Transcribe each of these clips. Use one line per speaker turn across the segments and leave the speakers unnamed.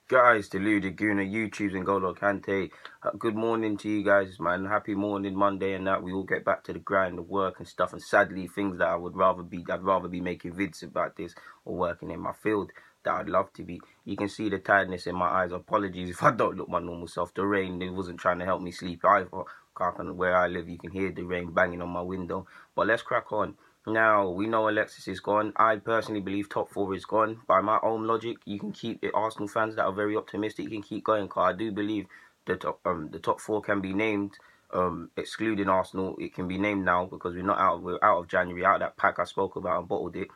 Guys, the Guna, YouTube's and Golo Kante. Good morning to you guys, man. Happy morning, Monday, and that we all get back to the grind of work and stuff. And sadly, things that I'd rather be making vids about this or working in my field that I'd love to be. You can see the tiredness in my eyes. Apologies if I don't look my normal self. The rain, it wasn't trying to help me sleep either. Where I live, you can hear the rain banging on my window. But let's crack on. Now, we know Alexis is gone. I personally believe top four is gone. By my own logic, you can keep it. Arsenal fans that are very optimistic, you can keep going. Because I do believe the top four can be named, excluding Arsenal. It can be named now because we're out of January, out of that pack I spoke about and bottled it.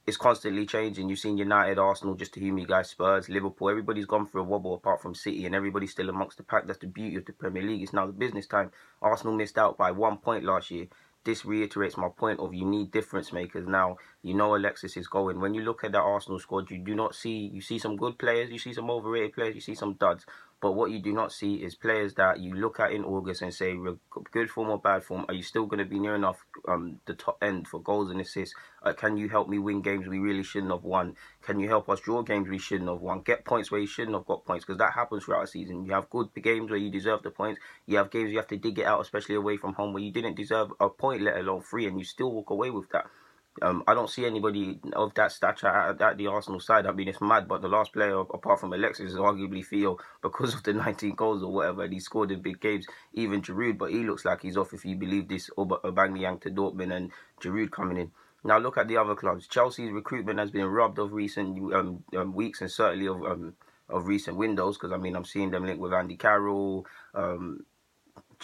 It's constantly changing. You've seen United, Arsenal, just to whom you guys, Spurs, Liverpool. Everybody's gone through a wobble apart from City, and everybody's still amongst the pack. That's the beauty of the Premier League. It's now the business time. Arsenal missed out by 1 point last year. This reiterates my point of you need difference makers now. You know Alexis is going. When you look at that Arsenal squad, you see some good players, you see some overrated players, you see some duds. But what you do not see is players that you look at in August and say, good form or bad form, are you still going to be near enough the top end for goals and assists? Can you help me win games we really shouldn't have won? Can you help us draw games we shouldn't have won? Get points where you shouldn't have got points, because that happens throughout a season. You have good games where you deserve the points. You have games you have to dig it out, especially away from home, where you didn't deserve a point, let alone 3, and you still walk away with that. I don't see anybody of that stature at the Arsenal side. I mean, it's mad, but the last player, apart from Alexis, is arguably Theo because of the 19 goals or whatever, and he scored in big games. Even Giroud, but he looks like he's off if you believe this Aubameyang to Dortmund and Giroud coming in. Now look at the other clubs. Chelsea's recruitment has been robbed of recent weeks and certainly of recent windows, because I mean I'm seeing them linked with Andy Carroll,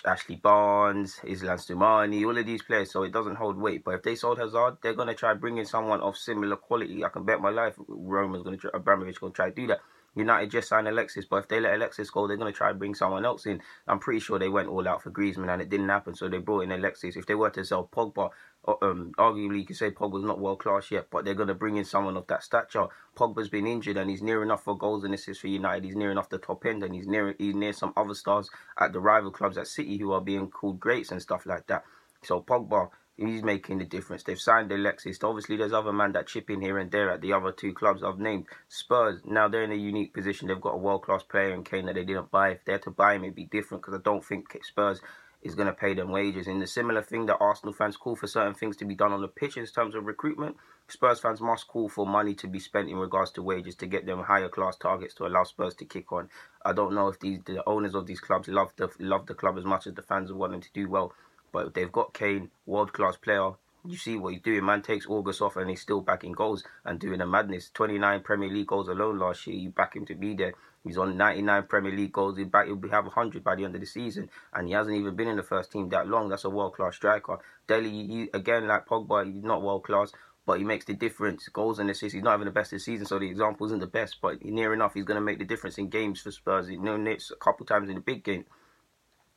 Ashley Barnes, Islan Stumani, all of these players, so it doesn't hold weight. But if they sold Hazard, they're going to try bringing someone of similar quality. I can bet my life Abramovich going to try to do that. United just signed Alexis, but if they let Alexis go, they're going to try and bring someone else in. I'm pretty sure they went all out for Griezmann and it didn't happen, so they brought in Alexis. If they were to sell Pogba, arguably you could say Pogba's not world class yet, but they're going to bring in someone of that stature. Pogba's been injured and he's near enough for goals and assists for United. He's near enough the top end, and he's near some other stars at the rival clubs at City who are being called greats and stuff like that. So Pogba, he's making the difference. They've signed Alexis. Obviously, there's other men that chip in here and there at the other two clubs I've named. Spurs, now they're in a unique position. They've got a world-class player in Kane that they didn't buy. If they're to buy him, it'd be different, because I don't think Spurs is going to pay them wages. In the similar thing that Arsenal fans call for certain things to be done on the pitch in terms of recruitment, Spurs fans must call for money to be spent in regards to wages to get them higher class targets to allow Spurs to kick on. I don't know if the owners of these clubs love the club as much as the fans want them to do well. But if they've got Kane, world-class player, you see what he's doing. Man takes August off and he's still back in goals and doing a madness. 29 Premier League goals alone last year. You back him to be there. He's on 99 Premier League goals. He'll have 100 by the end of the season. And he hasn't even been in the first team that long. That's a world-class striker. Dele, again, like Pogba, he's not world-class, but he makes the difference. Goals and assists. He's not having the best of the season, so the example isn't the best. But near enough, he's going to make the difference in games for Spurs. He's known it a couple times in the big game.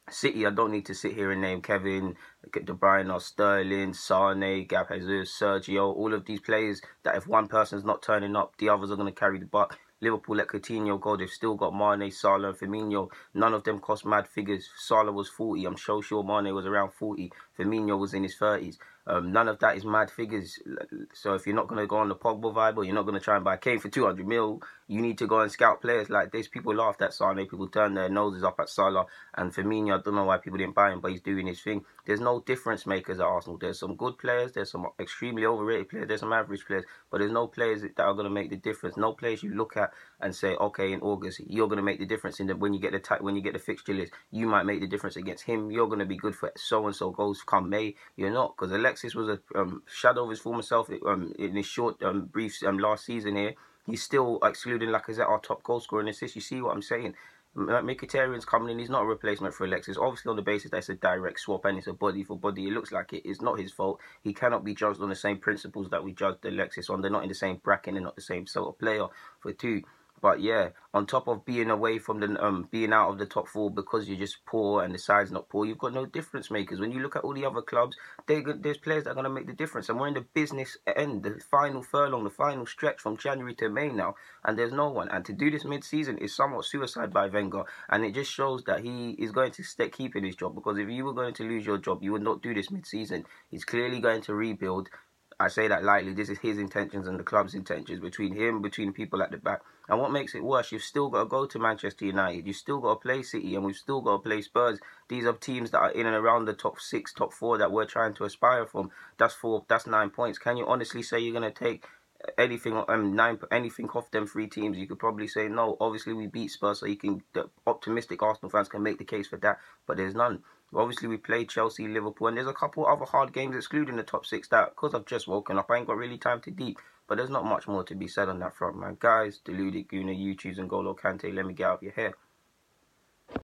City, I don't need to sit here and name Kevin, De Bruyne, or Sterling, Sane, Gab Jesus, Sergio, all of these players that if one person's not turning up, the others are going to carry the buck. Liverpool let Coutinho go. They've still got Mane, Salah, and Firmino. None of them cost mad figures. Salah was 40. I'm sure Mane was around 40. Firmino was in his 30s. None of that is mad figures. So if you're not going to go on the Pogba vibe, or you're not going to try and buy Kane for 200 mil, you need to go and scout players like this. People laughed at Salah. People turned their noses up at Salah. And Firmino, I don't know why people didn't buy him, but he's doing his thing. There's no difference makers at Arsenal. There's some good players. There's some extremely overrated players. There's some average players. But there's no players that are going to make the difference. No players you look at and say, okay, in August, you're going to make the difference in when you get the fixture list. You might make the difference against him. You're going to be good for so-and-so goals come May. You're not, because Alexis was a shadow of his former self in his short, brief last season here. He's still excluding Lacazette, our top goal scorer in assists. You see what I'm saying? Mkhitaryan's coming in. He's not a replacement for Alexis. Obviously, on the basis that it's a direct swap and it's a body for body, it looks like it. It's not his fault. He cannot be judged on the same principles that we judged Alexis on. They're not in the same bracket. They're not the same sort of player for two. But yeah, on top of being away from the being out of the top four because you're just poor and the side's not poor, you've got no difference makers. When you look at all the other clubs, there's players that are going to make the difference. And we're in the business end, the final furlong, the final stretch from January to May now, and there's no one. And to do this mid-season is somewhat suicide by Wenger, and it just shows that he is going to stay keeping his job, because if you were going to lose your job, you would not do this mid-season. He's clearly going to rebuild. I say that lightly. This is his intentions and the club's intentions, between him, between people at the back. And what makes it worse, you've still got to go to Manchester United, you've still got to play City, and we've still got to play Spurs. These are teams that are in and around the top 6, top 4 that we're trying to aspire from. That's 9 points. Can you honestly say you're going to take anything off them 3 teams? You could probably say no. Obviously, we beat Spurs, so the optimistic Arsenal fans can make the case for that, but there's none. Obviously, we played Chelsea, Liverpool, and there's a couple other hard games excluding the top 6 that, because I've just woken up, I ain't got really time to deep. But there's not much more to be said on that front, man. Guys, Deluded Guna, YouTube's and Golo Kante, let me get out of your hair.